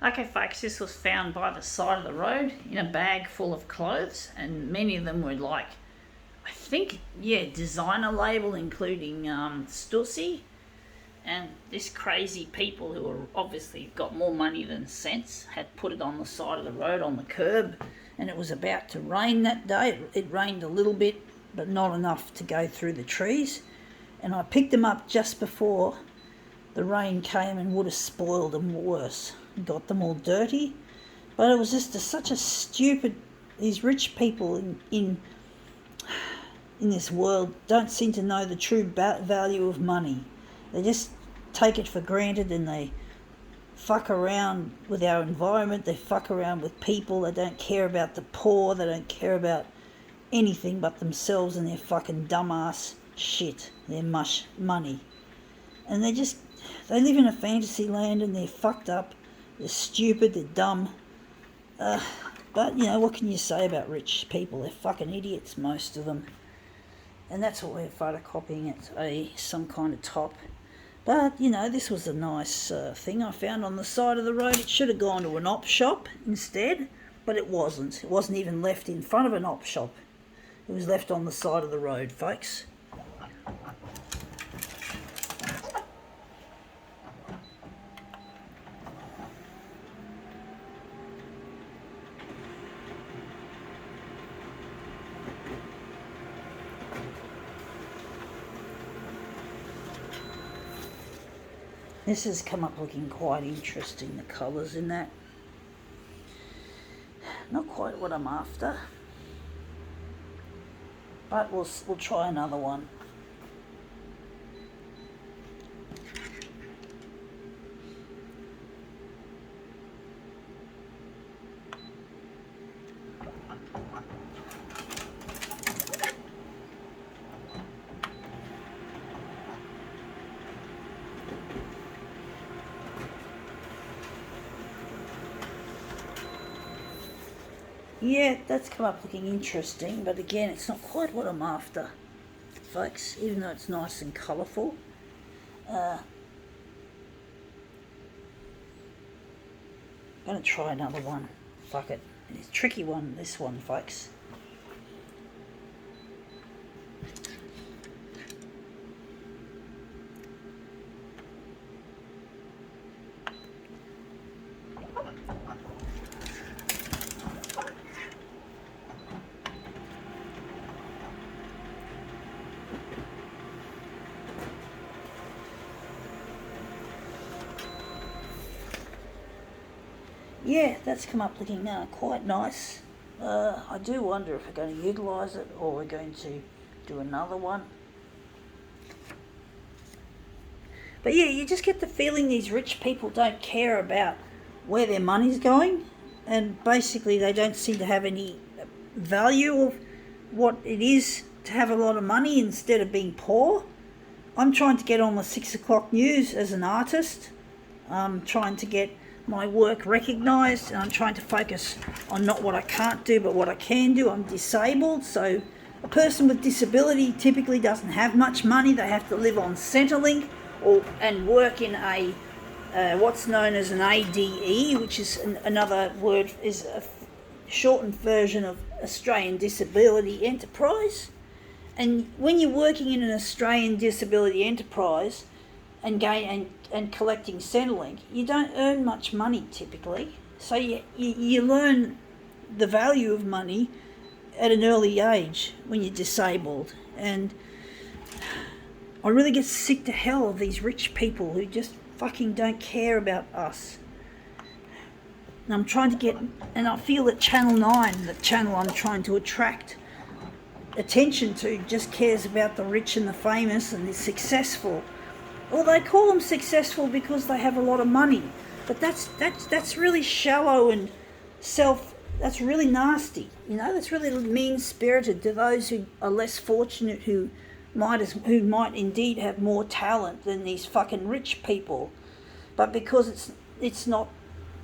Okay, folks, this was found by the side of the road in a bag full of clothes, and many of them were like, I think, yeah, designer label, including Stussy. And this crazy people who are obviously got more money than sense had put it on the side of the road on the curb, and it was about to rain that day. It rained a little bit, but not enough to go through the trees. And I picked them up just before the rain came and would have spoiled them worse, got them all dirty. But it was just such a stupid. These rich people in this world don't seem to know the true value of money. They just take it for granted, and they fuck around with our environment. They fuck around with people. They don't care about the poor. They don't care about anything but themselves and their fucking dumbass shit, their mush money. And they live in a fantasy land, and they're fucked up. They're stupid. They're dumb. But, what can you say about rich people? They're fucking idiots, most of them. And that's what we're photocopying at some kind of top. But, this was a nice thing I found on the side of the road. It should have gone to an op shop instead, but it wasn't. It wasn't even left in front of an op shop. It was left on the side of the road, folks. This has come up looking quite interesting, the colours in that. Not quite what I'm after, but we'll try another one. Yeah, that's come up looking interesting, but again, it's not quite what I'm after, folks, even though it's nice and colourful. I'm going to try another one. Fuck it. It's a tricky one, this one, folks. Yeah, that's come up looking quite nice. I do wonder if we're going to utilise it or we're going to do another one. But yeah, you just get the feeling these rich people don't care about where their money's going, and basically they don't seem to have any value of what it is to have a lot of money instead of being poor. I'm trying to get on the 6 o'clock news as an artist. I'm trying to get my work recognised, and I'm trying to focus on not what I can't do but what I can do. I'm disabled, so a person with disability typically doesn't have much money. They have to live on Centrelink and work in a what's known as an ADE, which is another word, is a shortened version of Australian Disability Enterprise. And when you're working in an Australian Disability Enterprise and collecting Centrelink, you don't earn much money typically. So you learn the value of money at an early age when you're disabled. And I really get sick to hell of these rich people who just fucking don't care about us. And I'm trying to get, and I feel that Channel 9, the channel I'm trying to attract attention to, just cares about the rich and the famous and the successful. Well, they call them successful because they have a lot of money, but that's really shallow and that's really nasty. That's really mean-spirited to those who are less fortunate, who might indeed have more talent than these fucking rich people. But because it's not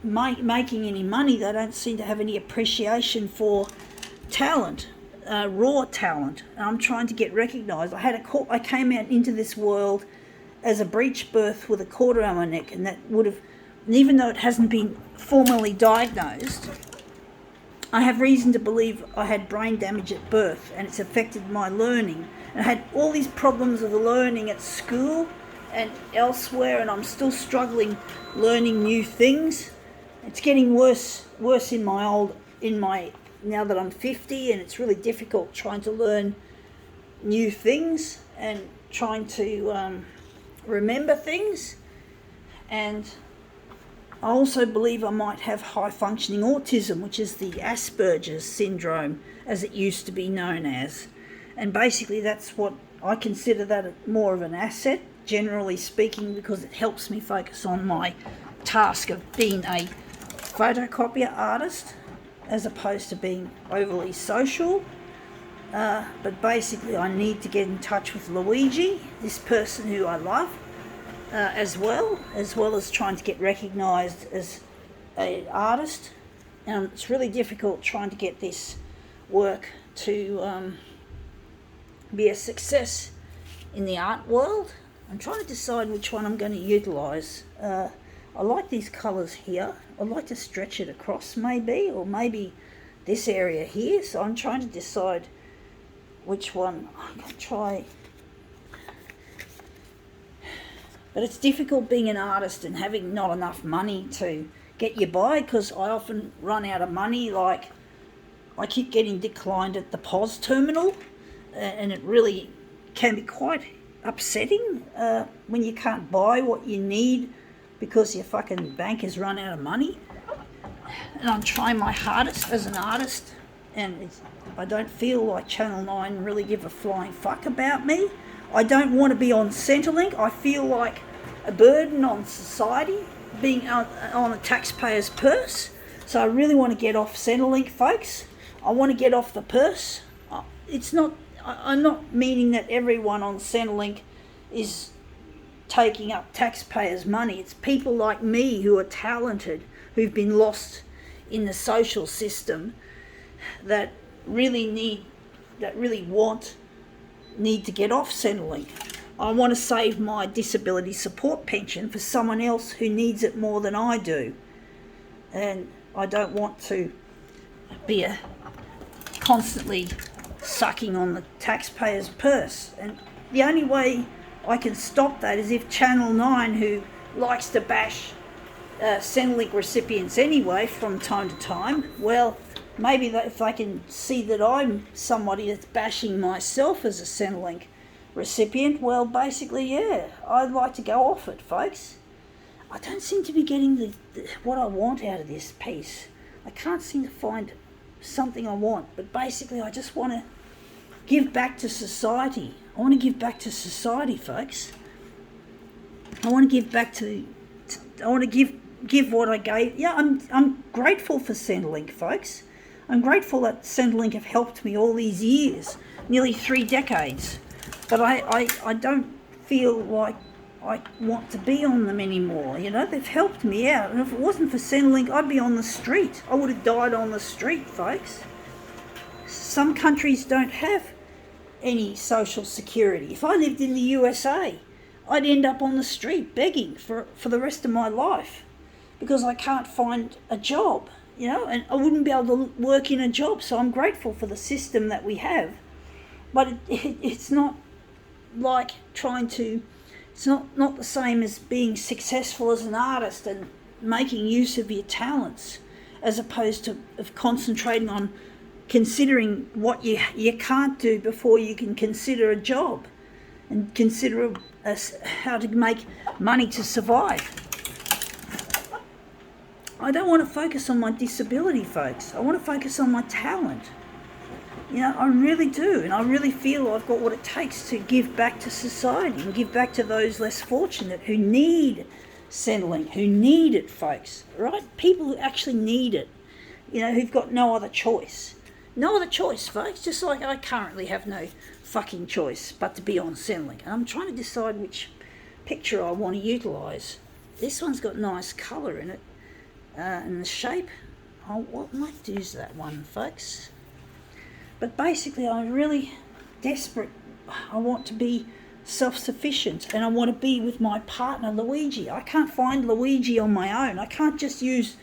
making any money, they don't seem to have any appreciation for talent, raw talent. And I'm trying to get recognised. I came out into this world as a breech birth with a cord around my neck, and that would have And even though it hasn't been formally diagnosed, I have reason to believe I had brain damage at birth and it's affected my learning. And I had all these problems with learning at school and elsewhere, and I'm still struggling learning new things. It's getting worse now that I'm 50, and it's really difficult trying to learn new things and trying to remember things. And I also believe I might have high functioning autism, which is the Asperger's syndrome, as it used to be known as. And basically that's what I consider that more of an asset, generally speaking, because it helps me focus on my task of being a photocopier artist as opposed to being overly social. But basically I need to get in touch with Luigi, this person who I love, as well as trying to get recognised as an artist. And it's really difficult trying to get this work to be a success in the art world. I'm trying to decide which one I'm going to utilise. I like these colours here. I'd like to stretch it across maybe, or maybe this area here. So I'm trying to decide which one I'm going to try. But it's difficult being an artist and having not enough money to get you by, because I often run out of money. Like, I keep getting declined at the POS terminal, and it really can be quite upsetting when you can't buy what you need because your fucking bank has run out of money. And I'm trying my hardest as an artist, and I don't feel like Channel 9 really give a flying fuck about me. I don't want to be on Centrelink. I feel like a burden on society, being on the taxpayer's purse. So I really want to get off Centrelink, folks. I want to get off the purse. I'm not meaning that everyone on Centrelink is taking up taxpayers' money. It's people like me who are talented, who've been lost in the social system, that really need to get off Centrelink. I want to save my disability support pension for someone else who needs it more than I do. And I don't want to be constantly sucking on the taxpayer's purse. And the only way I can stop that is if Channel 9, who likes to bash Centrelink recipients anyway from time to time, well, maybe if they can see that I'm somebody that's bashing myself as a Centrelink recipient, well, basically, yeah, I'd like to go off it, folks. I don't seem to be getting what I want out of this piece. I can't seem to find something I want, but basically I just want to give back to society. I want to give back to society, folks. I want to give back I want to give what I gave. Yeah, I'm grateful for Centrelink, folks. I'm grateful that Centrelink have helped me all these years, nearly 3 decades. But I don't feel like I want to be on them anymore. You know, they've helped me out. And if it wasn't for Centrelink, I'd be on the street. I would have died on the street, folks. Some countries don't have any social security. If I lived in the USA, I'd end up on the street begging for the rest of my life because I can't find a job, you know, and I wouldn't be able to work in a job. So I'm grateful for the system that we have. But it's not like it's not the same as being successful as an artist and making use of your talents, as opposed to concentrating on considering what you can't do before you can consider a job and consider how to make money to survive. I don't want to focus on my disability, folks. I want to focus on my talent. You know, I really do, and I really feel I've got what it takes to give back to society and give back to those less fortunate who need Centrelink, who need it, folks, right? People who actually need it, you know, who've got no other choice. No other choice, folks, just like I currently have no fucking choice but to be on Centrelink. And I'm trying to decide which picture I want to utilise. This one's got nice colour in it, and the shape. I might use that one, folks. But basically, I'm really desperate. I want to be self-sufficient, and I want to be with my partner Luigi. I can't find Luigi on my own. I can't just use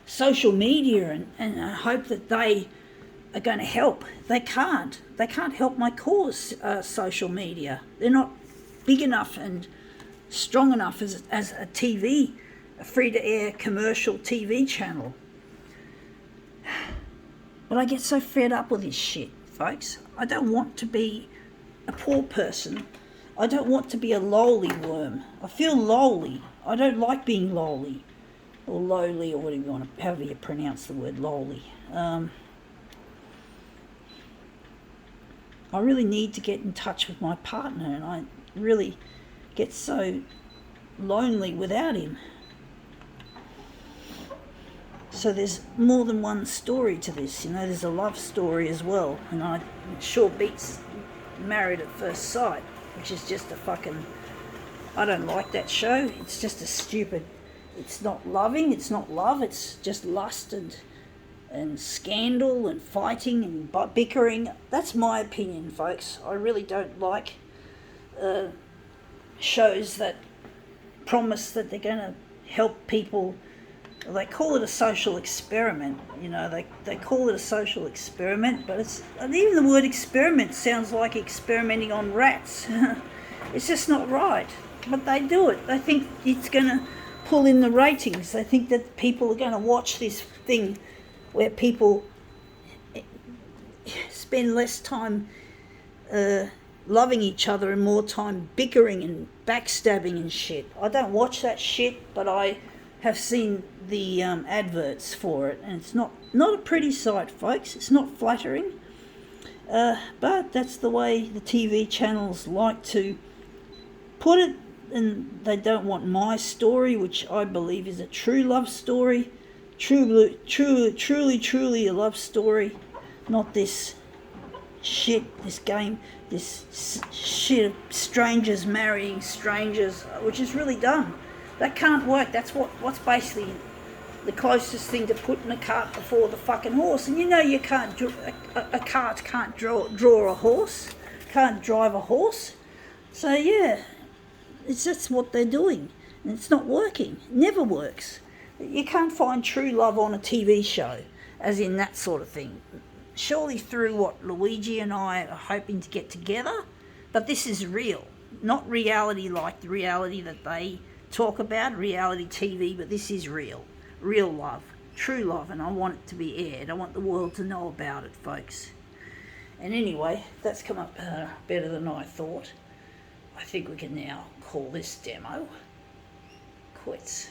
social media and hope that they are going to help. They can't. They can't help my cause, social media. They're not big enough and strong enough as a TV, a free-to-air commercial TV channel. But I get so fed up with this shit, folks. I don't want to be a poor person. I don't want to be a lowly worm. I feel lowly. I don't like being lowly. Or lowly, or whatever you want to, however you pronounce the word lowly. I really need to get in touch with my partner, and I really get so lonely without him. So there's more than one story to this, you know, there's a love story as well, and I sure beats Married at First Sight, which is just a fucking, I don't like that show. It's just a stupid, it's not loving, it's not love, it's just lust and scandal and fighting and bickering. That's my opinion, folks. I really don't like shows that promise that they're going to help people. They call it a social experiment, you know, they call it a social experiment, but it's, even the word experiment sounds like experimenting on rats. It's just not right, but they do it. They think it's going to pull in the ratings. They think that people are going to watch this thing where people spend less time loving each other and more time bickering and backstabbing and shit. I don't watch that shit, but I have seen the adverts for it, and it's not a pretty sight, folks. It's not flattering, but that's the way the TV channels like to put it, and they don't want my story, which I believe is a true love story, truly a love story, not this shit, this game, this shit of strangers marrying strangers, which is really dumb. That can't work. That's what's basically the closest thing to putting a cart before the fucking horse. And you know you can't, a cart can't draw a horse, can't drive a horse. So yeah, it's just what they're doing. And it's not working. It never works. You can't find true love on a TV show, as in that sort of thing. Surely through what Luigi and I are hoping to get together, but this is real. Not reality like the reality that they talk about, reality TV, but this is real love, true love, and I want it to be aired. I want the world to know about it, folks. And anyway, that's come up better than I thought. I think we can now call this demo quits.